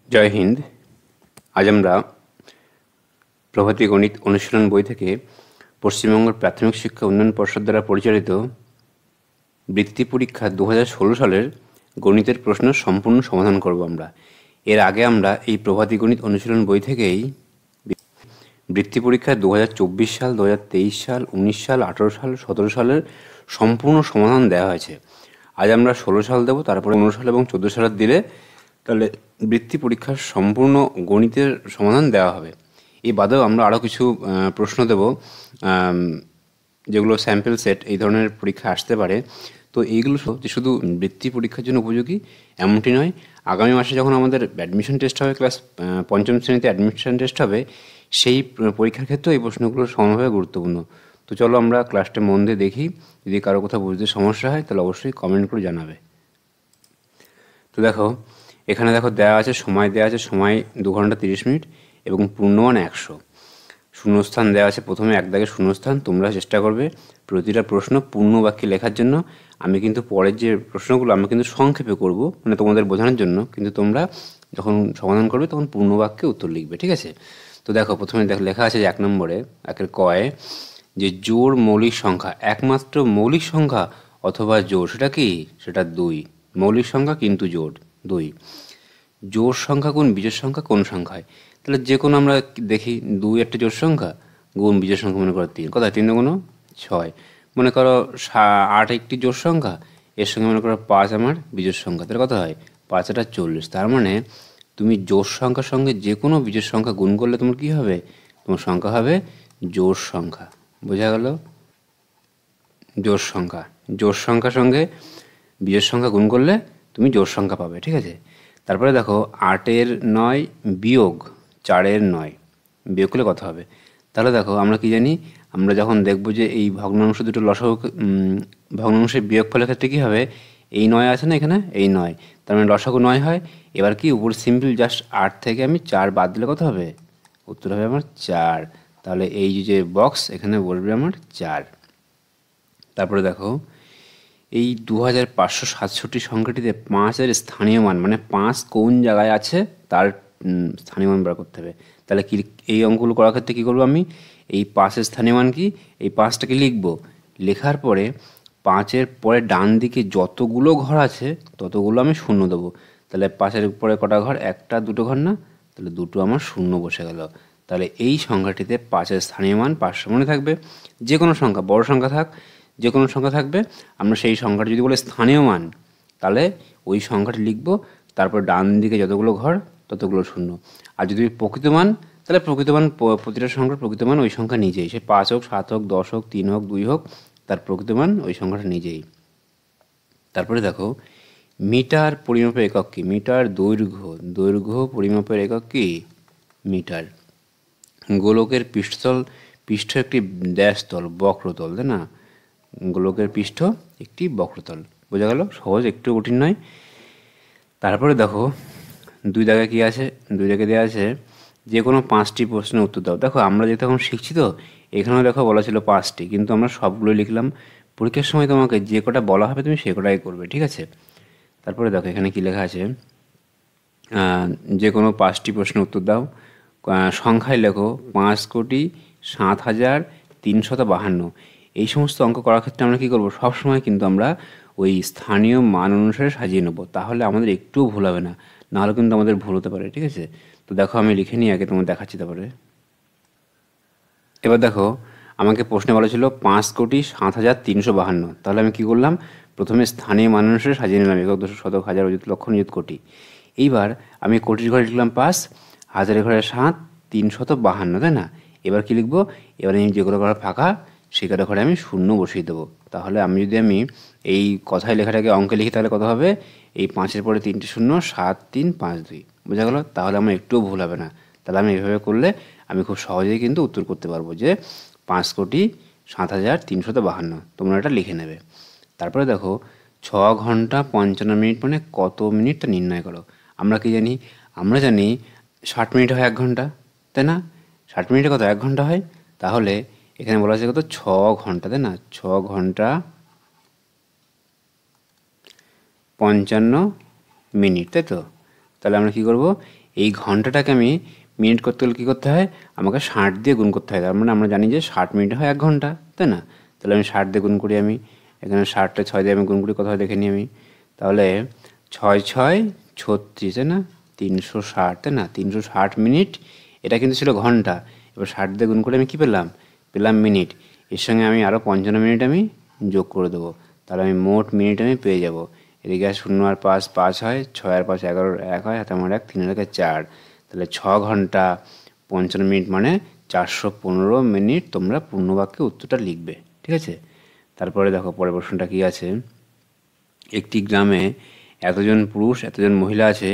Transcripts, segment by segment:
জয় হিন্দ। আজ আমরা প্রভাতী গণিত অনুশীলন বই থেকে পশ্চিমবঙ্গের প্রাথমিক শিক্ষা উন্নয়ন পর্ষদ দ্বারা পরিচালিত বৃত্তি পরীক্ষা 2016 সালের গণিতের প্রশ্ন সম্পূর্ণ সমাধান করব আমরা। এর আগে আমরা এই প্রভাতী গণিত অনুশীলন বই থেকেই বৃত্তি পরীক্ষা 2024 সাল, 2023 সাল, 19 সাল, 18 সাল, 17 সালের সম্পূর্ণ সমাধান দেওয়া হয়েছে। আজ আমরা 16 সাল দেবো, তারপরে 19 সাল এবং 14 সালের দিলে তাহলে বৃত্তি পরীক্ষার সম্পূর্ণ গণিতের সমাধান দেওয়া হবে। এই বাদেও আমরা আরও কিছু প্রশ্ন দেব, যেগুলো স্যাম্পল সেট এই ধরনের পরীক্ষা আসতে পারে। তো এইগুলো যে শুধু বৃত্তি পরীক্ষার জন্য উপযোগী এমনটি নয়। আগামী মাসে যখন আমাদের অ্যাডমিশন টেস্ট হবে, ক্লাস পঞ্চম শ্রেণীতে অ্যাডমিশন টেস্ট হবে, সেই পরীক্ষার ক্ষেত্রেও এই প্রশ্নগুলো সমানভাবে গুরুত্বপূর্ণ। তো চলো আমরা ক্লাসটা মন দিয়ে দেখি। যদি কারো কোথাও বুঝতে সমস্যা হয় তাহলে অবশ্যই কমেন্ট করে জানাবে। তো দেখো, এখানে দেখো দেওয়া আছে, সময় দেওয়া আছে, সময় 2 ঘন্টা 30 মিনিট এবং পূর্ণমান 100। শূন্যস্থান দেওয়া আছে, প্রথমে এক দাগে শূন্যস্থান। তোমরা চেষ্টা করবে প্রতিটা প্রশ্ন পূর্ণ বাক্যে লেখার জন্য। আমি কিন্তু পরের যে প্রশ্নগুলো আমি কিন্তু সংক্ষেপে করব, মানে তোমাদের বোঝানোর জন্য, কিন্তু তোমরা যখন সমাধান করবে তখন পূর্ণ বাক্যে উত্তর লিখবে, ঠিক আছে? তো দেখো, প্রথমে লেখা আছে যে 1 নম্বরে, একের কয়ে, যে জোড় মৌলিক সংখ্যা, একমাত্র মৌলিক সংখ্যা অথবা জোড়, সেটা কি? সেটা 2। মৌলিক সংখ্যা কিন্তু জোড় 2। জোড় সংখ্যা গুণ বিজোড় সংখ্যা কোন সংখ্যায়? তাহলে যে কোনো আমরা দেখি, 2 একটা জোড় সংখ্যা, গুণ বিজোড় সংখ্যা মনে করো 3। কোথায়? 3 গুণ 6। মনে করো 8 একটি জোড় সংখ্যা, এর সঙ্গে মনে করো 5 আমার বিজোড় সংখ্যা, তাহলে কত হয়? 5 এটা 40। তার মানে তুমি জোড় সংখ্যার সঙ্গে যে কোনো বিজোড় সংখ্যা গুণ করলে তোমার কী হবে? তোমার সংখ্যা হবে জোড় সংখ্যা। বোঝা গেল? জোড় সংখ্যা, জোড় সংখ্যার সঙ্গে বিজোড় সংখ্যা গুণ করলে তুমি জোড় সংখ্যা পাবে, ঠিক আছে? তারপরে দেখো, 8-এর 9 বিয়োগ 4-এর 9 বিয়োগ করলে কত হবে? তাহলে দেখো, আমরা কি জানি? আমরা যখন দেখব যে এই ভগ্নাংশ দুটো লসাগু, ভগ্নাংশের বিয়োগফলের ক্ষেত্রে কী হবে? এই 9 আছে না এখানে, এই 9, তার মানে লসাগু 9 হয়। এবার কি, উপর সিম্পল জাস্ট 8 থেকে আমি 4 বাদ দিলে কত হবে? উত্তর হবে আমার 4। তাহলে এই যে বক্স, এখানে বলবে আমার 4। তারপরে দেখো, এই 2567 সংখ্যাটিতে 5-এর স্থানীয় মান, মানে 5 কোন জায়গায় আছে তার স্থানীয় মান বার করতে হবে। তাহলে কি, এই অঙ্কগুলো করার ক্ষেত্রে কী করবো আমি? এই 5-এর স্থানীয় মান কি? এই 5টাকে লিখবো। লেখার পরে 5-এর পরে ডান দিকে যতগুলো ঘর আছে ততগুলো আমি শূন্য দেবো। তাহলে 5-এর উপরে কটা ঘর? 1টা 2টো ঘর না? তাহলে 2টো আমার শূন্য বসে গেল। তাহলে এই সংখ্যাটিতে 5-এর স্থানীয় মান 500 মনে থাকবে। যে কোনো সংখ্যা, বড় সংখ্যা থাক, যে কোনো সংখ্যা থাকবে, আমরা সেই সংখ্যাটা যদি বলে স্থানীয় মান, তাহলে ওই সংখ্যাটা লিখব। তারপর ডান দিকে যতগুলো ঘর ততগুলো শূন্য। আর যদি প্রকৃত মান, তাহলে প্রকৃত মান, প্রতিটা সংখ্যার প্রকৃত মান ওই সংখ্যা নিজেই, সে 5 হোক, 7 হোক, 10 হোক, 3 হোক, 2 হোক, তার প্রকৃত মান ওই সংখ্যাটা নিজেই। তারপরে দেখো, মিটার পরিমাপের একক কি? মিটার দৈর্ঘ্য, দৈর্ঘ্য পরিমাপের একক কি? মিটার। গোলকের পৃষ্ঠ একটি ড্যাশতল, বক্রতল, তাই না? গোলকের পৃষ্ঠ একটি বক্রতল। বোঝা গেল? সহজ, একটু কঠিন নয়। তারপরে দেখো, 2 দাগে কী আছে? 2 দাগে দেওয়া আছে যে কোনো 5টি প্রশ্নের উত্তর দাও। দেখো, আমরা যেহেতু এখন শিখছি, তো এখানেও দেখো বলা ছিল 5টি, কিন্তু আমরা সবগুলো লিখলাম। পরীক্ষার সময় তোমাকে যে কটা বলা হবে তুমি সে কটাই করবে, ঠিক আছে? তারপরে দেখো, এখানে কি লেখা আছে? যে কোনো 5টি প্রশ্নের উত্তর দাও। সংখ্যায় লেখো 5,07,352। এই সমস্ত অঙ্ক করার ক্ষেত্রে আমরা কী করবো? সবসময় কিন্তু আমরা ওই স্থানীয় মান অনুসারে সাজিয়ে নেবো, তাহলে আমাদের একটুও ভুল হবে না। নাহলে কিন্তু আমাদের ভুল হতে পারে, ঠিক আছে? তো দেখো, আমি লিখে নিই আগে, তোমার দেখাচ্ছি তারপরে। এবার দেখো, আমাকে প্রশ্নে বলা ছিল 5,07,352। তাহলে আমি কী করলাম? প্রথমে স্থানীয় মান অনুসারে সাজিয়ে নিলাম, একক, দশক, শতক, হাজার, অযুত, লক্ষ, নিযুত, কোটি। এইবার আমি কোটির ঘরে লিখলাম 5, হাজারের ঘরে 7, 352, তাই না? এবার কি লিখবো? এবার আমি যেগুলো ঘরে ফাঁকা সেই কটা ঘরে আমি শূন্য বসিয়ে দেবো। তাহলে যদি আমি এই কথায় লেখাটাকে অঙ্কে লিখি, তাহলে কত হবে? এই 5-এর পরে 3টে শূন্য, 7, 3, 5, 2। বোঝা গেল? তাহলে আমার একটুও ভুল হবে না। তাহলে আমি এভাবে করলে আমি খুব সহজেই কিন্তু উত্তর করতে পারবো যে 5,07,352। তোমরা এটা লিখে নেবে। তারপরে দেখো, 6 ঘন্টা 55 মিনিট মানে কত মিনিট তা নির্ণয় করো। আমরা কি জানি? আমরা জানি 60 মিনিট হয় 1 ঘন্টা, তাই না? 60 মিনিটে কত? 1 ঘন্টা হয়। তাহলে এখানে বলা আছে কত? 6 ঘন্টা, তাই না? 6 ঘন্টা 55 মিনিট, তাই তো? তাহলে আমরা কী করব, এই ঘন্টাটাকে আমি মিনিট করতে গেলে কী করতে হয়, আমাকে 60 দিয়ে গুণ করতে হয়। তার মানে আমরা জানি যে 60 মিনিট হয় 1 ঘন্টা, তাই না? তাহলে আমি 60 দিয়ে গুণ করি, আমি এখানে 60টা 6 দিয়ে আমি গুণ করি, কত হয় দেখে নিই আমি। তাহলে 6 6 36, তাই না? 360, তাই না? 360 মিনিট, এটা কিন্তু ছিল ঘন্টা। এবার 60 দিয়ে গুণ করে আমি কী পেলাম, পেলাম মিনিট। এর সঙ্গে আমি আরও 55 মিনিট আমি যোগ করে দেবো, তাহলে আমি মোট মিনিট আমি পেয়ে যাব। এদিকে 0 আর 5 5 হয়, 6 আর 5 11 1 হয়, হাতে আমার 1, 3 আর 1 4, তাহলে 6 ঘন্টা 55 মিনিট মানে 415 মিনিট তোমরা পূর্ণবাক্যে উত্তরটা লিখবে, ঠিক আছে? তারপরে দেখো পরের প্রশ্নটা কী আছে, একটি গ্রামে এতজন পুরুষ এতজন মহিলা আছে,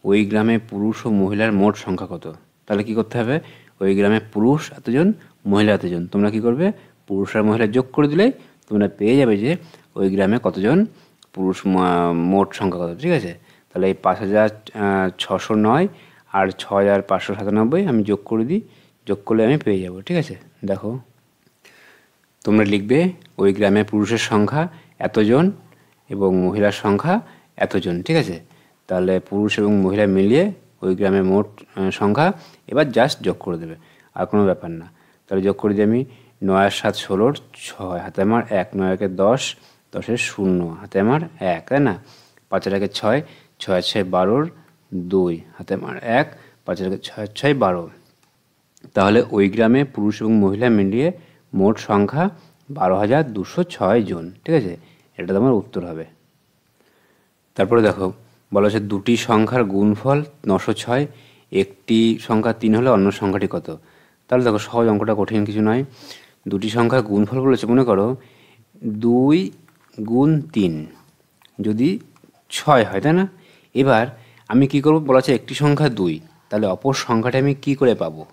ওই গ্রামে পুরুষ ও মহিলার মোট সংখ্যা কত? তাহলে কি করতে হবে, ওই গ্রামে পুরুষ এতজন মহিলা এতজন, তোমরা কি করবে, পুরুষ আর মহিলা যোগ করে দিলে তোমরা পেয়ে যাবে যে ওই গ্রামে কতজন পুরুষ, মোট সংখ্যা কত, ঠিক আছে? তাহলে এই 5609 আর 6597 আমি যোগ করে দিই, যোগ করলে আমি পেয়ে যাব, ঠিক আছে? দেখো তোমরা লিখবে ওই গ্রামে পুরুষের সংখ্যা এতজন এবং মহিলার সংখ্যা এতজন, ঠিক আছে? তাহলে পুরুষ এবং মহিলা মিলিয়ে ওই গ্রামের মোট সংখ্যা এবার জাস্ট যোগ করে দেবে, আর কোনো ব্যাপার না। তাহলে যোগ করে দিই আমি, 9 আর 7 16, 6 হাতে আমার 1, 9 একে 10, 10 0 হাতে আমার 1, তাই না? 5 আর 1 6, 6 আর 6 12, 2 হাতে আমার 1, 5 আর 1 6 6 12। তাহলে ওই গ্রামে পুরুষ এবং মহিলা মিলিয়ে মোট সংখ্যা 12,206 জন, ঠিক আছে? এটা তোমার উত্তর হবে। তারপরে দেখো বলা হচ্ছে দুটি সংখ্যার গুণফল 906, একটি সংখ্যা 3 হলে অন্য সংখ্যাটি কত? তাহলে দেখো সহজ, অঙ্কটা কঠিন কিছু নয়। দুটি সংখ্যার গুণফল বলেছে, মনে করো 2 গুণ 3 যদি 6 হয়, তাই না? এবার আমি কি করব, বলা আছে একটি সংখ্যা 2, তাহলে অপর সংখ্যাটা আমি কি করে পাবো,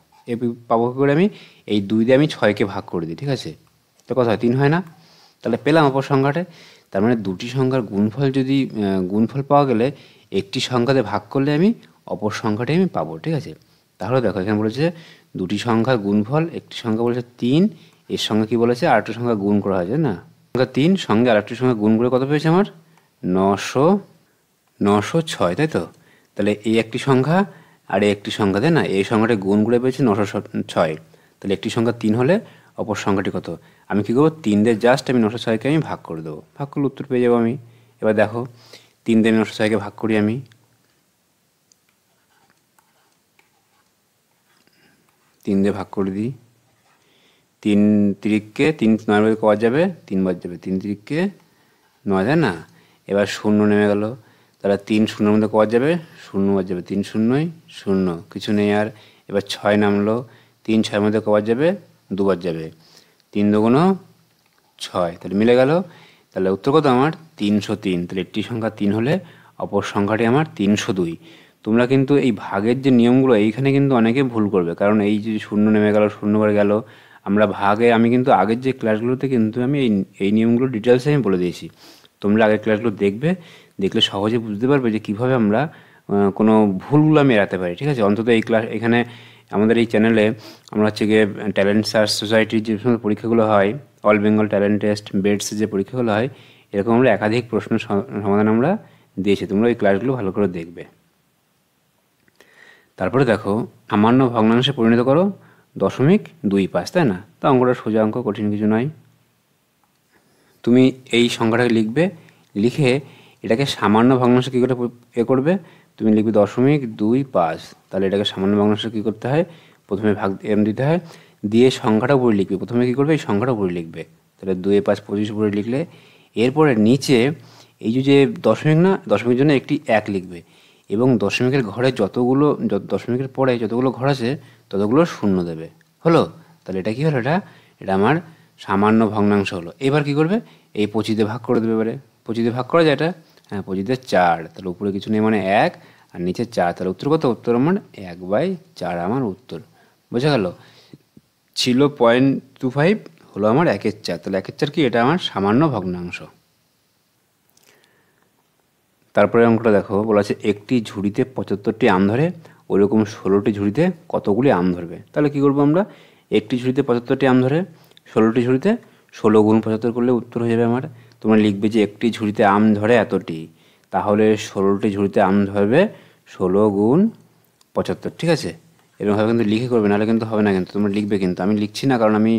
পাবো কী করে, আমি এই 2 দিয়ে আমি 6কে ভাগ করে দিই, ঠিক আছে? তো কত হয়, 3 হয় না? তাহলে পেলাম অপর সংখ্যাটা। তার মানে দুটি সংখ্যার গুণফল যদি গুণফল পাওয়া গেলে একটি সংখ্যাতে ভাগ করলে আমি অপর সংখ্যাটাই আমি পাবো, ঠিক আছে? তাহলে দেখো এখানে বলেছে দুটি সংখ্যার গুণফল, একটি সংখ্যা বলেছে 3, এর সঙ্গে কি বলেছে আরেকটি সংখ্যা গুণ করা হয়েছে না, সংখ্যা 3 সঙ্গে আরেকটি সংখ্যা গুণ করে কত পেয়েছে আমার 906, তাই তো? তাহলে এই একটি সংখ্যা আর এই একটি সংখ্যা, তাই না? এই সংখ্যাটা গুণ করে পেয়েছে 906, তাহলে একটি সংখ্যা 3 হলে অপর সংখ্যাটি কত? আমি কী করবো, 3 দিয়ে জাস্ট আমি 906কে আমি ভাগ করে দেবো, ভাগ করলে উত্তর পেয়ে যাবো আমি। এবার দেখো 3 দিয়ে 906কে ভাগ করি, আমি 3 দিয়ে ভাগ করে দিই, 3 তিরিককে 3 9 বাজে কবার যাবে, 3 বার যাবে, 3 তিরিককে 9, তাই না? এবার 0 নেমে গেল, তাহলে 3 0 মধ্যে কবার যাবে, 0 বার যাবে, 3 0 0, কিছু নেই আর। এবার 6 নামলো, 3 6 মধ্যে কবার যাবে, 2 বার যাবে, 3 2 6, তাহলে মিলে গেল। তাহলে উত্তর কত আমার 303, তাহলে একটি সংখ্যা 3 হলে অপর সংখ্যাটি আমার 302। তোমরা কিন্তু এই ভাগের যে নিয়মগুলো এইখানে কিন্তু অনেকে ভুল করবে, কারণ এই যে 0 নেমে গেল, 0 বার গেল, আমরা ভাগে আমি কিন্তু আগের যে ক্লাসগুলোতে কিন্তু আমি এই নিয়মগুলো ডিটেলসে আমি বলে দিয়েছি। তোমরা আগের ক্লাসগুলো দেখবে, দেখলে সহজে বুঝতে পারবে যে কীভাবে আমরা কোনো ভুলগুলো আমি এড়াতে পারি, ঠিক আছে? অন্তত এই ক্লাস এখানে আমাদের এই চ্যানেলে আমরা হচ্ছে গিয়ে ট্যালেন্ট সার্চ সোসাইটির যে সমস্ত পরীক্ষাগুলো হয়, all Bengal talent test, beds যে পরীক্ষাগুলো হয়, এরকম আমরা একাধিক প্রশ্ন সমাধান আমরা দিয়েছি, তোমরা ওই ক্লাসগুলো ভালো করে দেখবে। তারপরে দেখো সামান্য ভগ্নাংশে পরিণত করো 0.25, তাই না? তো অঙ্কটা সোজা অঙ্ক, কঠিন কিছু নয়। তুমি এই সংখ্যাটাকে লিখবে, লিখে এটাকে সামান্য ভগ্নাংশে কী করে করবে, তুমি লিখবে 0.25, তাহলে এটাকে সামান্য ভগ্নাংশে কী করতে হয়, প্রথমে ভাগ দিতে হয়, দিয়ে সংখ্যাটা উপরে লিখবে, প্রথমে কী করবে, এই সংখ্যাটা উপরে লিখবে, তাহলে 2 5 25 উপরে লিখলে, এরপরে নিচে এই যে দশমিক না, দশমিকের জন্য একটি 1 লিখবে, এবং দশমিকের ঘরে যতগুলো দশমিকের পরে যতগুলো ঘর আছে ততগুলো শূন্য দেবে, হলো? তাহলে এটা কী হলো, এটা আমার সামান্য ভগ্নাংশ হলো। এবার কী করবে, এই 25 দিয়ে ভাগ করে দেবে, এবারে 25 দিয়ে ভাগ করা যায় এটা, হ্যাঁ 25 দিয়ে 4, তাহলে উপরে কিছু নেই মানে 1 আর নিচে 4, তাহলে উত্তর কত, উত্তর আমার 1/4 আমার উত্তর, বোঝা গেল? ছিল 0.25, হলো আমার 1/4, তাহলে 1/4 কি, এটা আমার সামান্য ভগ্নাংশ। তারপরে অঙ্কটা দেখো বলা আছে একটি ঝুড়িতে 75টি আম ধরে, ওইরকম 16টি ঝুড়িতে কতগুলি আম ধরবে? তাহলে কী করবো আমরা, একটি ঝুড়িতে 75টি আম ধরে, 16টি ঝুড়িতে 16 গুণ 75 করলে উত্তর হয়ে যাবে আমার। তোমরা লিখবে যে একটি ঝুড়িতে আম ধরে এতটি, তাহলে 16টি ঝুড়িতে আম ধরবে 16 গুণ 75, ঠিক আছে? এরকমভাবে কিন্তু লিখে করবে, নাহলে কিন্তু হবে না, কিন্তু তোমরা লিখবে। কিন্তু আমি লিখছি না, কারণ আমি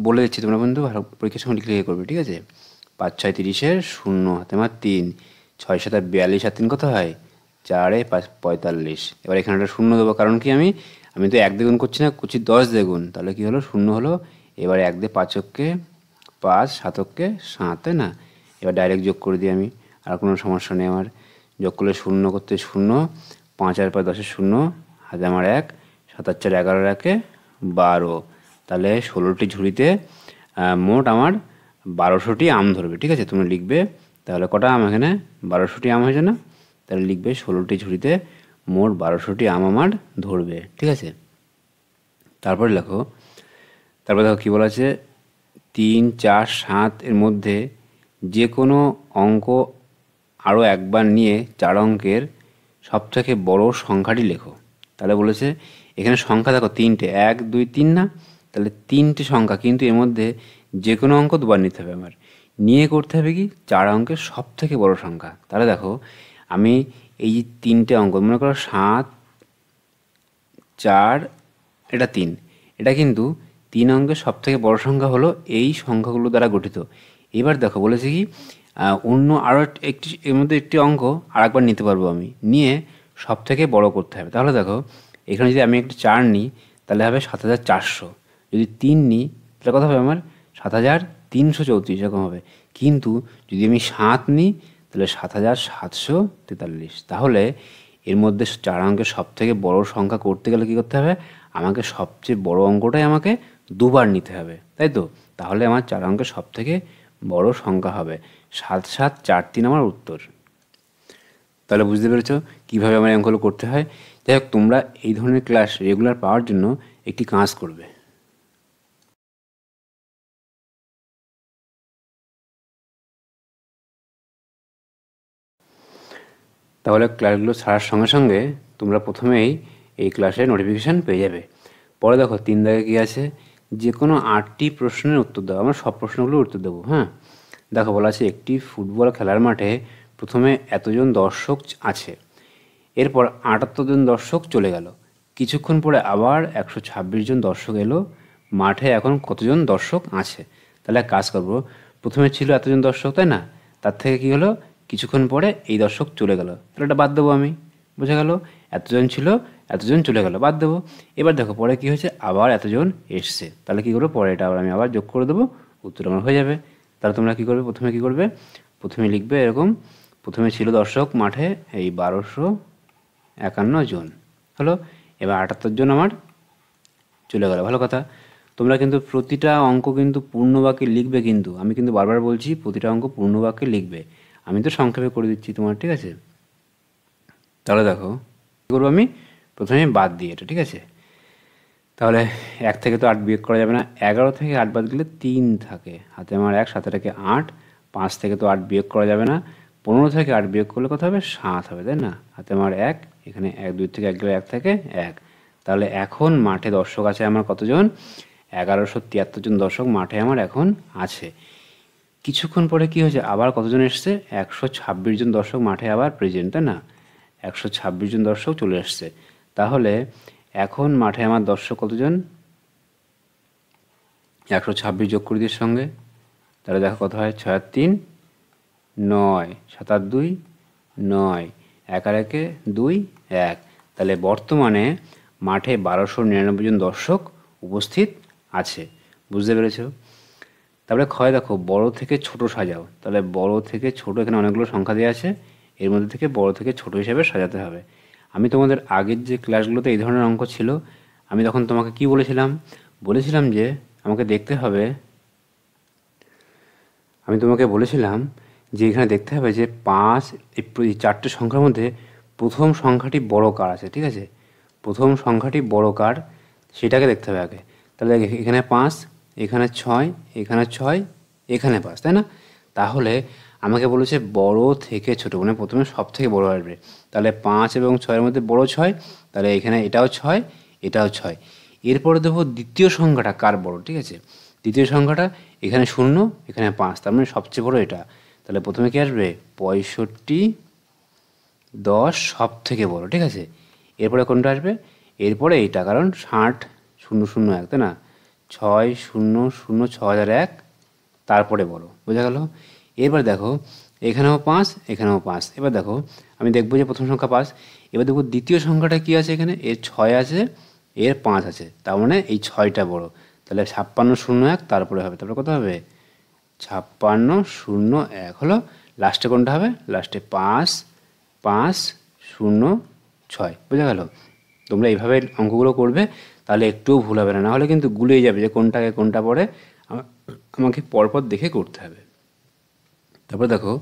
বলে দিচ্ছি, তোমরা কিন্তু পরীক্ষার সময় লিখে করবে, ঠিক আছে? 5 6 30 শূন্য, হাতে আমার 3, 6 7 42, আর 3 কত হয়? 4 5 45। এবার এখানে একটা শূন্য দেবো, কারণ কি আমি তো 1 দিয়ে গুণ করছি না, করছি 10 দিয়ে গুণ, তাহলে কি হলো? শূন্য হলো। এবার 1 দিয়ে 5 কে 5, 7 কে 7, তাই না? এবার ডাইরেক্ট যোগ করে দিই আমি, আর কোনো সমস্যা নেই আমার। যোগ করলে শূন্য করতে শূন্য, 5 আর 5 10 শূন্য, হাতে আমার 1, 7 আর 4 11, 1 12। তাহলে 16টি ঝুড়িতে মোট আমার 1200টি আম ধরবে, ঠিক আছে? তুমি লিখবে তাহলে কটা আম, এখানে 1200টি আম হয়েছে না? তাহলে লিখবে 16টি ঝুড়িতে মোট 1200টি আম আমার ধরবে, ঠিক আছে? তারপরে দেখো কী বলা আছে, 3 4 7 এর মধ্যে যে কোনো অঙ্ক আরও একবার নিয়ে 4 অঙ্কের সবথেকে বড় সংখ্যাটি লেখো। তাহলে বলেছে এখানে সংখ্যা দেখো 3টে, 1 2 3 না? তাহলে 3টে সংখ্যা, কিন্তু এর মধ্যে যে কোনো অঙ্ক দুবার নিতে হবে আমার, নিয়ে করতে হবে কি 4 অঙ্কের সবথেকে বড় সংখ্যা। তাহলে দেখো আমি এই যে 3টে অঙ্ক, মনে করো 7 4, এটা 3, এটা কিন্তু 3 অঙ্কের সবথেকে বড় সংখ্যা হলো এই সংখ্যাগুলো দ্বারা গঠিত। এবার দেখো বলেছে কি অন্য আরও একটি, এর মধ্যে একটি অঙ্ক আর একবার নিতে পারবো আমি, নিয়ে সবথেকে বড় করতে হবে। তাহলে দেখো এখানে যদি আমি একটি 4 নিই তাহলে হবে 7400, যদি 3 নিই তাহলে কত হবে আমার? 7334, এরকম হবে। কিন্তু যদি আমি 7 নিই তাহলে 7743। তাহলে এর মধ্যে 4 অঙ্কের সবথেকে বড় সংখ্যা করতে গেলে কী করতে হবে? আমাকে সবচেয়ে বড় অঙ্কটাই আমাকে দুবার নিতে হবে, তাই তো? তাহলে আমার 4 অঙ্কের সবথেকে বড় সংখ্যা হবে 7743, আমার উত্তর। তাহলে বুঝতে পেরেছো কীভাবে আমার অঙ্কগুলো করতে হয়? যাই হোক, তোমরা এই ধরনের ক্লাস রেগুলার পাওয়ার জন্য একটি কাজ করবে। তাহলে ক্লাসগুলো ছাড়ার সঙ্গে সঙ্গে তোমরা প্রথমেই এই ক্লাসের নোটিফিকেশান পেয়ে যাবে। পরে দেখো 3 দাগে কী আছে, যে কোনো 8টি প্রশ্নের উত্তর দাও। আমরা সব প্রশ্নগুলোর উত্তর দেবো, হ্যাঁ? দেখো বলা আছে একটি ফুটবল খেলার মাঠে প্রথমে এতজন দর্শক আছে, এরপর 78 জন দর্শক চলে গেল, কিছুক্ষণ পরে আবার 126 জন দর্শক এলো, মাঠে এখন কতজন দর্শক আছে? তাহলে এক কাজ করবো, প্রথমে ছিল এতজন দর্শক, তাই না? তার থেকে কি হলো, কিছুক্ষণ পরে এই দর্শক চলে গেল, তাহলে এটা বাদ দেবো আমি, বোঝা গেল? এতজন ছিল, এতজন চলে গেল, বাদ দেবো। এবার দেখো পরে কি হয়েছে, আবার এতজন এসছে, তাহলে কী করবো, পরে এটা আমি আবার যোগ করে দেবো, উত্তর আমার হয়ে যাবে। তাহলে তোমরা কী করবে, প্রথমে লিখবে এরকম, প্রথমে ছিল দর্শক মাঠে এই 1251 জন হলো, এবার 78 জন আমার চলে গেল, ভালো কথা। তোমরা কিন্তু প্রতিটা অঙ্ক কিন্তু পূর্ণ বাক্যে লিখবে, কিন্তু আমি কিন্তু বারবার বলছি প্রতিটা অঙ্ক পূর্ণ বাক্যে লিখবে, আমি তো সংক্ষেপে করে দিচ্ছি তোমার, ঠিক আছে? তাহলে দেখো কী করবো, আমি প্রথমে বাদ দিই এটা, ঠিক আছে? তাহলে 1 থেকে তো 8 বিয়োগ করা যাবে না, 11 থেকে 8 বাদ গেলে 3 থাকে, হাতে আমার 1, 7 থেকে 8, 5 থেকে তো 8 বিয়োগ করা যাবে না, 15 থেকে 8 বিয়োগ করলে কত হবে? 7 হবে, তাই না? হাতে আমার 1, এখানে 1 2 থেকে 1 গেলে 1 থেকে 1। তাহলে এখন মাঠে দর্শক আছে আমার কতজন? 1173 জন দর্শক মাঠে আমার এখন আছে। কিছুক্ষণ পরে কি হয়েছে, আবার কতজন এসছে? 126 জন দর্শক মাঠে আবার প্রেজেন্ট, তাই না? 126 জন দর্শক চলে এসছে। তাহলে এখন মাঠে আমার দর্শক কতজন? 126 যোগ করে দিয়ে সঙ্গে, তাহলে দেখো কত হয়, 6 আর 3 9, 7 আর 2 9, 1 আর 1 2 1। তাহলে বর্তমানে মাঠে 1299 জন দর্শক উপস্থিত আছে, বুঝতে পেরেছো? তারপরে ক্ষয় দেখো, বড় থেকে ছোট সাজাও। তাহলে বড় থেকে ছোট, এখানে অনেকগুলো সংখ্যা দেওয়া আছে, এর মধ্যে থেকে বড় থেকে ছোট হিসাবে সাজাতে হবে। আমি তোমাদের আগের যে ক্লাসগুলোতে এই ধরনের অঙ্ক ছিল, আমি তখন তোমাকে কি বলেছিলাম যে আমাকে দেখতে হবে, আমি তোমাকে বলেছিলাম যে এখানে দেখতে হবে যে 5, এই 4টে সংখ্যার মধ্যে প্রথম সংখ্যাটি বড় কার আছে, ঠিক আছে? প্রথম সংখ্যাটি বড় কার সেটাকে দেখতে হবে আগে। তাহলে এখানে 5, এখানে 6, এখানে 6, এখানে 5, তাই না? তাহলে আমাকে বলেছে বড় থেকে ছোট, মানে প্রথমে সব থেকে বড় আসবে। তাহলে 5 এবং 6-এর মধ্যে বড় 6, তাহলে এখানে এটাও 6, এটাও 6। এরপরে দেবো দ্বিতীয় সংখ্যাটা কার বড়, ঠিক আছে? দ্বিতীয় সংখ্যাটা এখানে 0, এখানে 5, তার মানে সবচেয়ে বড় এটা। তাহলে প্রথমে কি আসবে, 65 10 সব থেকে বড়, ঠিক আছে। এরপরে কোনটা আসবে? এরপরে এইটা, কারণ 60,001, তাই না? 60,001 তারপরে বড়, বোঝা গেল? এবার দেখো এখানেও 5, এখানেও 5। এবার দেখো আমি দেখবো যে প্রথম সংখ্যা 5, এবার দেখবো দ্বিতীয় সংখ্যাটা কি আছে এখানে, এর 6 আছে, এর 5 আছে, তার মানে এই 6টা বড়। তাহলে 56,01 তারপরে হবে, তারপরে কত হবে? 56,01 হলো। লাস্টে কোনটা হবে? লাস্টে 5,5,0,6, বোঝা গেল? তোমরা এইভাবে অঙ্কগুলো করবে, তাহলে একটুও ভুল হবে না, নাহলে কিন্তু গুলিয়ে যাবে যে কোনটাকে কোনটা পড়ে। আমাকে পরপর দেখে করতে হবে। তারপর দেখো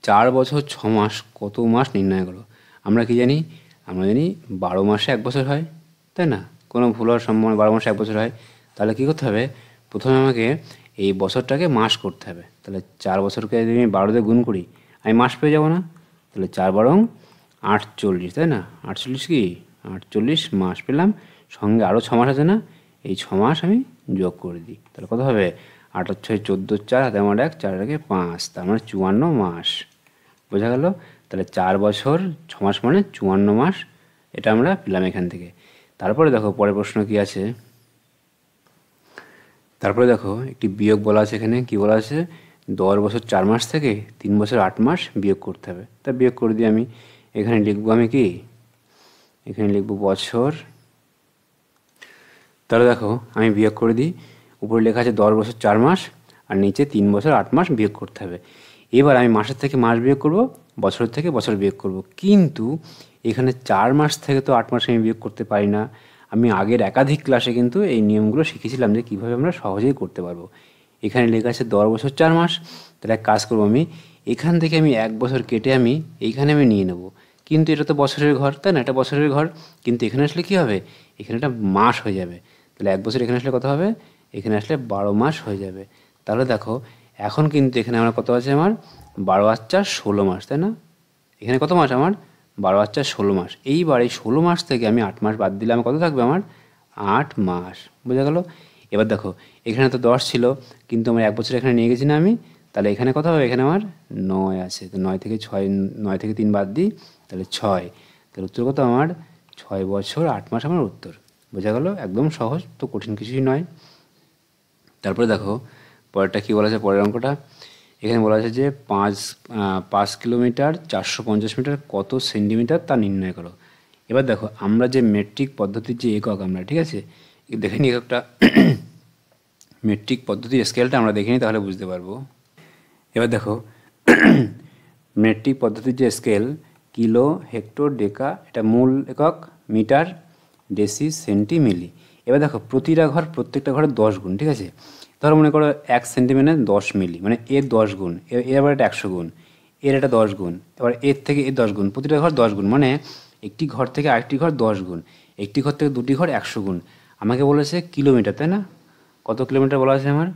4 বছর 6 মাস কত মাস নির্ণয় করো। আমরা কি জানি? আমরা জানি 12 মাসে 1 বছর হয়, তাই না? কোনো ভুল হওয়ার সম্ভাবনা, 12 মাসে 1 বছর হয়। তাহলে কী করতে হবে? প্রথমে আমাকে এই বছরটাকে মাস করতে হবে। তাহলে 4 বছরকে যদি আমি 12 দিয়ে গুণ করি, আমি মাস পেয়ে যাব না? তাহলে 4 বারং 48, তাই না? 48 কি? 48 মাস পেলাম। সঙ্গে আরও 6 মাস আছে না? এই 6 মাস আমি যোগ করে দিই। তাহলে কত হবে? 8 আর 6 14, 4 হাতে আমার 1, 4 এর 5, তার মানে 54 মাস, বোঝা গেল? তাহলে 4 বছর 6 মাস মানে 54 মাস, এটা আমরা পেলাম এখান থেকে। তারপরে দেখো পরের প্রশ্ন কি আছে। তারপরে দেখো একটি বিয়োগ বলা আছে এখানে। কি বলা আছে? 10 বছর 4 মাস থেকে 3 বছর 8 মাস বিয়োগ করতে হবে। তা বিয়োগ করে দিই আমি। এখানে লিখবো আমি কি? এখানে লিখবো বছর। তাহলে দেখো আমি বিয়োগ করে দিই। উপরে লেখা আছে 10 বছর 4 মাস, আর নিচে 3 বছর 8 মাস বিয়োগ করতে হবে। এবার আমি মাসের থেকে মাস বিয়োগ করব, বছরের থেকে বছর বিয়োগ করব। কিন্তু এখানে 4 মাস থেকে তো 8 মাস আমি বিয়োগ করতে পারি না। আমি আগের একাধিক ক্লাসে কিন্তু এই নিয়মগুলো শিখেছিলাম যে কীভাবে আমরা সহজেই করতে পারবো। এখানে লেখা আছে 10 বছর 4 মাস। তাহলে এক কাজ করবো আমি, এখান থেকে আমি 1 বছর কেটে আমি এইখানে আমি নিয়ে নেব। কিন্তু এটা তো বছরের ঘর, তাই না? এটা বছরের ঘর, কিন্তু এখানে আসলে কী হবে? এখানে একটা মাস হয়ে যাবে। তাহলে 1 বছর এখানে আসলে কত হবে? এখানে আসলে 12 মাস হয়ে যাবে। তাহলে দেখো এখন কিন্তু এখানে আমার কত আছে? আমার 12 আর 4 16 মাস, তাই না? এখানে কত মাস আমার? 12 আর 4 16 মাস। এইবার এই 16 মাস থেকে আমি 8 মাস বাদ দিলে আমার কত থাকবে? আমার 8 মাস, বোঝা গেল? এবার দেখো এখানে তো 10 ছিল, কিন্তু আমার 1 বছর এখানে নিয়ে গেছি না আমি। তাহলে এখানে কত হবে? এখানে আমার 9 আছে। তো 9 থেকে 6, 9 থেকে 3 বাদ দিই, তাহলে 6। তাহলে উত্তর কত আমার? 6 বছর 8 মাস আমার উত্তর, বোঝা গেল? একদম সহজ, তো কঠিন কিছুই নয়। তারপরে দেখো পরেরটা কী বলা আছে, পরের অঙ্কটা। এখানে বলা আছে যে 5 কিলোমিটার 450 মিটার কত সেন্টিমিটার তা নির্ণয় করো। এবার দেখো আমরা যে মেট্রিক পদ্ধতির যে একক, আমরা ঠিক আছে দেখে নিই এককটা। মেট্রিক পদ্ধতির স্কেলটা আমরা দেখে নিই, তাহলে বুঝতে পারবো। এবার দেখো মেট্রিক পদ্ধতির যে স্কেল, কিলো, হেক্টর, ডেকা, এটা মূল একক, মিটার, ডেসি, সেন্টি, মিলি। এবার দেখো প্রতিটা ঘর, প্রত্যেকটা ঘরে 10 গুণ, ঠিক আছে। ধরো মনে করো 1 সেন্টিমিটার 10 মিলি, মানে এর 10 গুণ, এর আবার এটা 100 গুণ, এর এটা 10 গুণ, এবার এর থেকে এর 10 গুণ, প্রতিটা ঘর 10 গুণ, মানে একটি ঘর থেকে আরেকটি ঘর 10 গুণ, একটি ঘর থেকে দুটি ঘর 100 গুণ। আমাকে বলেছে কিলোমিটার, তাই না? কত কিলোমিটার বলা আছে আমার?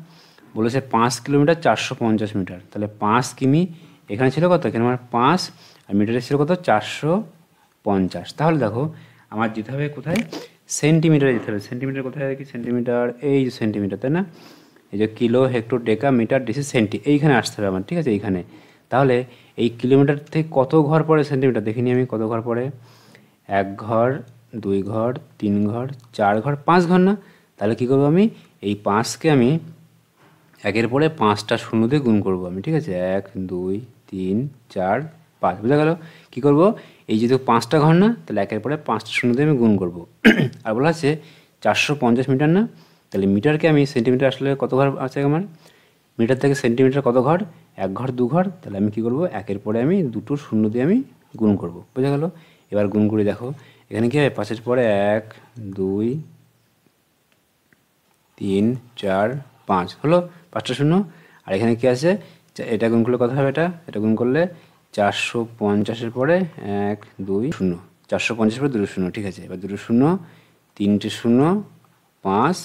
বলেছে 5 কিলোমিটার 450 মিটার। তাহলে 5 কিমি এখানে ছিল কত? এখানে আমার 5, আর মিটারে ছিল কত? 450। তাহলে দেখো আমার যেতে হবে কোথায়? সেন্টিমিটারে যেতে হবে। সেন্টিমিটার কোথায় দেখি? সেন্টিমিটার, এই যে সেন্টিমিটার, তাই না? এই যে কিলো, হেক্টর, ডেকা, মিটার, ডেসি, সেন্টি, এইখানে আসতে হবে আমার, ঠিক আছে? এইখানে। তাহলে এই কিলোমিটার থেকে কত ঘর পড়ে সেন্টিমিটার দেখিনি আমি, কত ঘর পড়ে? 1 ঘর, 2 ঘর, 3 ঘর, 4 ঘর, 5 ঘর না? তাহলে কী করবো আমি? এই 5কে আমি 1-এর পরে 5টা শূন্য দিয়ে গুণ করবো আমি, ঠিক আছে? 1 2 3 4 5, বুঝা গেল? কী করবো? এই যেহেতু 5টা ঘর না, তাহলে 1-এর পরে 5টা শূন্য দিয়ে আমি গুণ করবো। আর বলা আছে 450 মিটার না? তাহলে মিটারকে আমি সেন্টিমিটার আসলে কত ঘর আছে আমার? মিটার থেকে সেন্টিমিটার কত ঘর? 1 ঘর 2 ঘর। তাহলে আমি কী করবো? 1-এর পরে আমি দুটো শূন্য দিয়ে আমি গুণ করবো, বোঝা গেল? এবার গুণ করে দেখো এখানে কী হয়? 5-এর পরে 1 2 3 4 5 হলো, 5টা শূন্য। আর এখানে কী আছে? এটা গুণ করলে কত হবে? এটা গুণ করলে 450-এর পরে 1 2 0, 450-এর পরে দুটো শূন্য, ঠিক আছে? এবার দুটো শূন্য, 3টে শূন্য, 5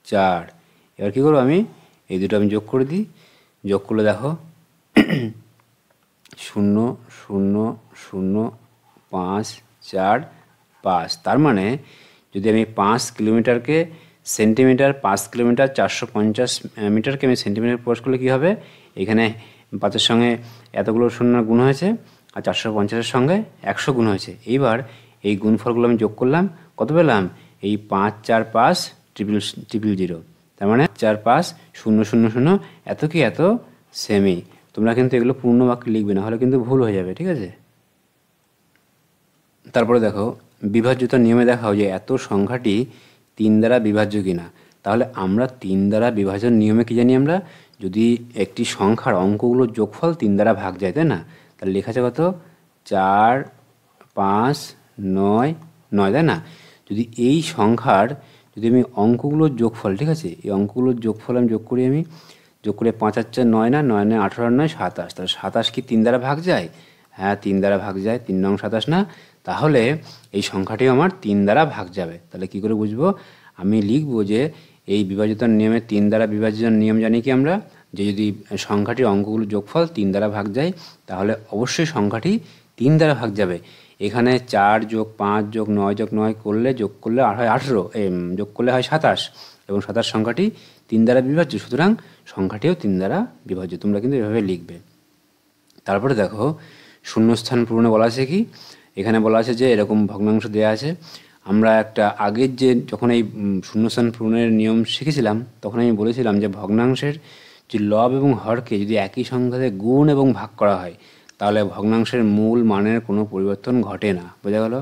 4। এবার কী করবো আমি? এই দুটো আমি যোগ করে দিই। যোগ করলে দেখো 0 0 0 5 4 5। তার মানে যদি আমি 5 কিলোমিটারকে সেন্টিমিটার, 5 কিলোমিটার 450 মিটারকে আমি সেন্টিমিটার প্রকাশ করলে কী হবে? এখানে 5-এর সঙ্গে এতগুলো শূন্য গুণ হয়েছে, আর 450-এর সঙ্গে 100 গুণ হয়েছে। এইবার এই গুণফলগুলো আমি যোগ করলাম, কত পেলাম? এই 5 4 5 000, তার মানে 4 5 0 0 0 এত কি এত সেমি। তোমরা কিন্তু এগুলো পূর্ণ বাক্যে লিখবে না, হলে কিন্তু ভুল হয়ে যাবে, ঠিক আছে? তারপরে দেখো বিভাজ্যতার নিয়মে দেখাও যে এত সংখ্যাটি 3 দ্বারা বিভাজ্য কিনা। তাহলে আমরা 3 দ্বারা বিভাজন নিয়মে কি জানি আমরা, যদি একটি সংখ্যার অঙ্কগুলোর যোগফল 3 দ্বারা ভাগ যায়, তাই না? তাহলে লেখা আছে কত? 4 5 9 9, তাই না? যদি এই সংখ্যার যদি আমি অঙ্কগুলোর যোগফল, ঠিক আছে, এই অঙ্কগুলোর যোগফল আমি যোগ করি, 5 আর 4 9 না, 9 9 18 9 27, তাহলে 27 কি 3 দ্বারা ভাগ যায়? হ্যাঁ, 3 দ্বারা ভাগ যায়, 3 নং 27 না? তাহলে এই সংখ্যাটিও আমার 3 দ্বারা ভাগ যাবে। তাহলে কি করে বুঝবো? আমি লিখবো যে এই বিভাজ্যতার নিয়মে 3 দ্বারা বিভাজ্যতার নিয়ম জানি কি আমরা, যে যদি সংখ্যাটির অঙ্কগুলোর যোগফল 3 দ্বারা ভাগ যায় তাহলে অবশ্যই সংখ্যাটি 3 দ্বারা ভাগ যাবে। এখানে 4 যোগ 5 যোগ 9 যোগ 9 করলে যোগ করলে আর হয় 18, যোগ করলে হয় 27, এবং 27 সংখ্যাটি 3 দ্বারা বিভাজ্য, সুতরাং সংখ্যাটিও 3 দ্বারা বিভাজ্য। তোমরা কিন্তু এভাবে লিখবে। তারপরে দেখো শূন্যস্থান পূরণে বলা আছে কি, এখানে বলা আছে যে এরকম ভগ্নাংশ দেওয়া আছে। আমরা একটা আগের যে যখন এই শূন্যস্থান পূরণের নিয়ম শিখেছিলাম তখন আমি বলেছিলাম যে ভগ্নাংশের যে লব এবং হরকে যদি একই সংখ্যাতে গুণ এবং ভাগ করা হয় তাহলে ভগ্নাংশের মূল মানের কোনো পরিবর্তন ঘটে না। বোঝা গেল?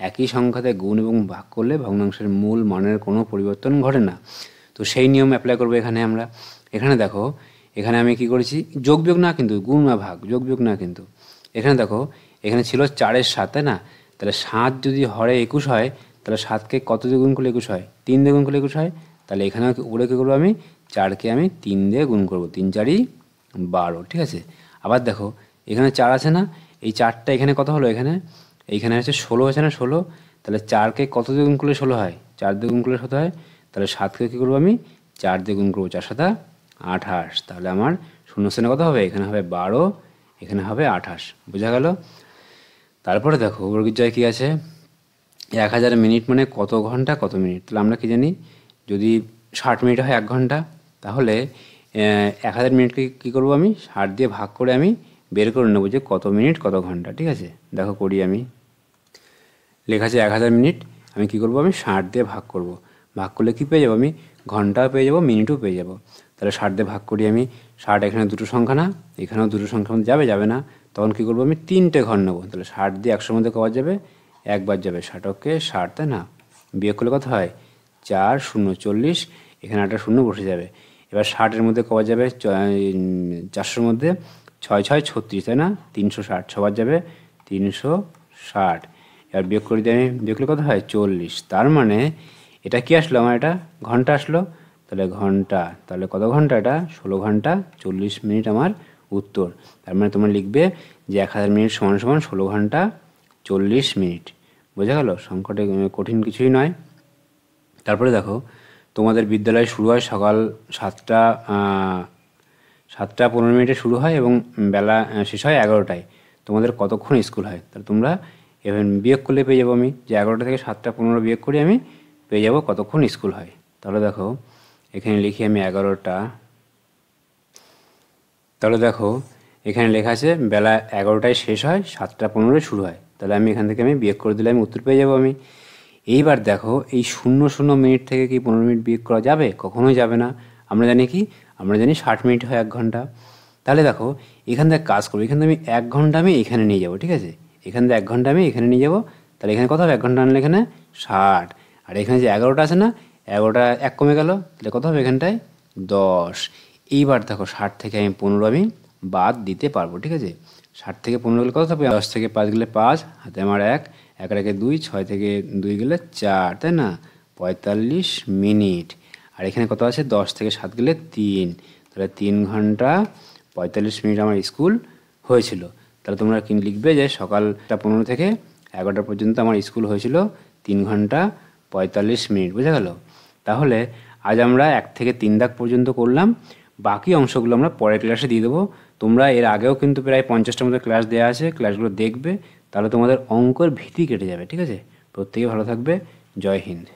একই সংখ্যাতে গুণ এবং ভাগ করলে ভগ্নাংশের মূল মানের কোনো পরিবর্তন ঘটে না। তো সেই নিয়ম অ্যাপ্লাই করবো এখানে আমরা। এখানে দেখো, এখানে আমি কি করেছি, যোগ বিয়োগ না কিন্তু, গুণ বা ভাগ, যোগ বিয়োগ না কিন্তু। এখানে দেখো, এখানে ছিল 4-এর 7, তাই না? তাহলে 7 যদি হরে 21 হয় তাহলে 7কে কত দিয়ে গুণ করলে 21 হয়? 3 দিয়ে গুণ করলে 21 হয়। তাহলে এখানে উপরে কী করবো, আমি 4কে আমি 3 দিয়ে গুণ করবো, 3 4 12, ঠিক আছে? আবার দেখো এখানে 4 আছে না, এই 4টা এখানে কত হলো, এইখানে হচ্ছে 16 আছে না, 16। তাহলে 4কে কত দিয়ে গুণ করলে 16 হয়? 4 দিয়ে গুণ করলে 17 হয়। তাহলে 7কে কী করবো, আমি 4 দিয়ে গুণ করবো, 4 7 28। তাহলে আমার শূন্যস্থানে কত হবে? এখানে হবে 12, এখানে হবে 28। বোঝা গেল? তারপরে দেখো বর্গের জয় কী আছে, 1000 মিনিট মানে কত ঘন্টা কত মিনিট। তাহলে আমরা কি জানি, যদি 60 মিনিট হয় 1 ঘন্টা, তাহলে 1000 মিনিটকে কী করবো, আমি 60 দিয়ে ভাগ করে আমি বের করে নেবো যে কত মিনিট কত ঘন্টা, ঠিক আছে? দেখো করি, আমি লেখা আছে 1000 মিনিট, আমি কী করবো, আমি 60 দিয়ে ভাগ করব। ভাগ করলে কী পেয়ে যাবো, আমি ঘন্টাও পেয়ে যাবো, মিনিটও পেয়ে যাবো। তাহলে 60 দিয়ে ভাগ করি আমি, 60 এখানে দুটো সংখ্যা না, এখানেও দুটো সংখ্যার মধ্যে যাবে না, তখন কী করবো, আমি 3টে ঘর নেবো। তাহলে 60 দিয়ে 100-র মধ্যে কবার যাবে? একবার যাবে, 60কে 60, তাই না? বিয়োগ করলে কত হয়? 4 0 40, এখানে একটা শূন্য বসে যাবে। এবার 60-এর মধ্যে কবার যাবে? 400-র মধ্যে 6 6 36, তাই না? 360, সবার যাবে 360। এবার বিয়োগ করে দিই আমি, বিয়োগ করলে কত হয়? 40। তার মানে এটা কি আসলো, আমার এটা ঘন্টা আসলো। তাহলে ঘন্টা, তাহলে কত ঘন্টা? এটা 16 ঘন্টা 40 মিনিট আমার উত্তর। তার মানে তোমরা লিখবে যে 1000 মিনিট সমান সমান 16 ঘন্টা 40 মিনিট। বোঝা গেল? সংখ্যাটা কঠিন কিছুই নয়। তারপরে দেখো, তোমাদের বিদ্যালয় শুরু হয় সকাল 7টা 15 মিনিটে শুরু হয় এবং বেলা শেষ হয় 11টায়। তোমাদের কতক্ষণ স্কুল হয়? তাহলে তোমরা এবার বিয়োগ করলে পেয়ে যাবো আমি, যে 11টা থেকে 7টা 15 বিয়োগ করি আমি পেয়ে যাবো কতক্ষণ স্কুল হয়। তাহলে দেখো এখানে লিখি আমি 11টা। তাহলে দেখো এখানে লেখা আছে বেলা 11টায় শেষ হয়, 7টা 15 শুরু হয়। তাহলে আমি এখান থেকে আমি বিয়োগ করে দিলে আমি উত্তর পেয়ে যাবো আমি। এইবার দেখো এই 0 মিনিট থেকে কি 15 মিনিট বিয়োগ করা যাবে? কখনোই যাবে না। আমরা জানি কি, আমরা জানি 60 মিনিট হয় 1 ঘন্টা। তাহলে দেখো এখান থেকে কাজ করবো, এখান থেকে আমি 1 ঘন্টা আমি এখানে নিয়ে যাবো, ঠিক আছে? এখান থেকে 1 ঘন্টা আমি এখানে নিয়ে যাবো। তাহলে এখানে কত হবে? 1 ঘন্টা আনলে এখানে 60, আর এখানে যে 11টা আছে না, 11টা 1 কমে গেল, তাহলে কত হবে এখানটায়? 10। এইবার দেখো 60 থেকে আমি 15 আমি বাদ দিতে পারবো, ঠিক আছে? 60 থেকে 15 গেলে কত থাকবে? 10 থেকে 5 গেলে 5, হাতে আমার 1, 1 আর 1 2, 6 থেকে 2 গেলে 4, তাই না? 45 মিনিট। আর এখানে কত আছে? 10 থেকে 7 গেলে 3, তাহলে 3 ঘন্টা 45 মিনিট আমার স্কুল হয়েছিল। তাহলে তোমরা কি লিখবে যে সকালটা 15 থেকে 11টা পর্যন্ত আমার স্কুল হয়েছিল 3 ঘন্টা 45 মিনিট। বোঝা গেল? তাহলে আজ আমরা 1 থেকে 3 দাগ পর্যন্ত করলাম, বাকি অংশগুলো আমরা পরের ক্লাসে দিয়ে দেবো। তোমরা এর আগেও কিন্তু প্রায় 50টার মতো ক্লাস দেওয়া আছে, ক্লাসগুলো দেখবে, তাহলে তোমাদের অঙ্কের ভীতি কেটে যাবে, ঠিক আছে? প্রত্যেকে ভালো থাকবে। জয় হিন্দ।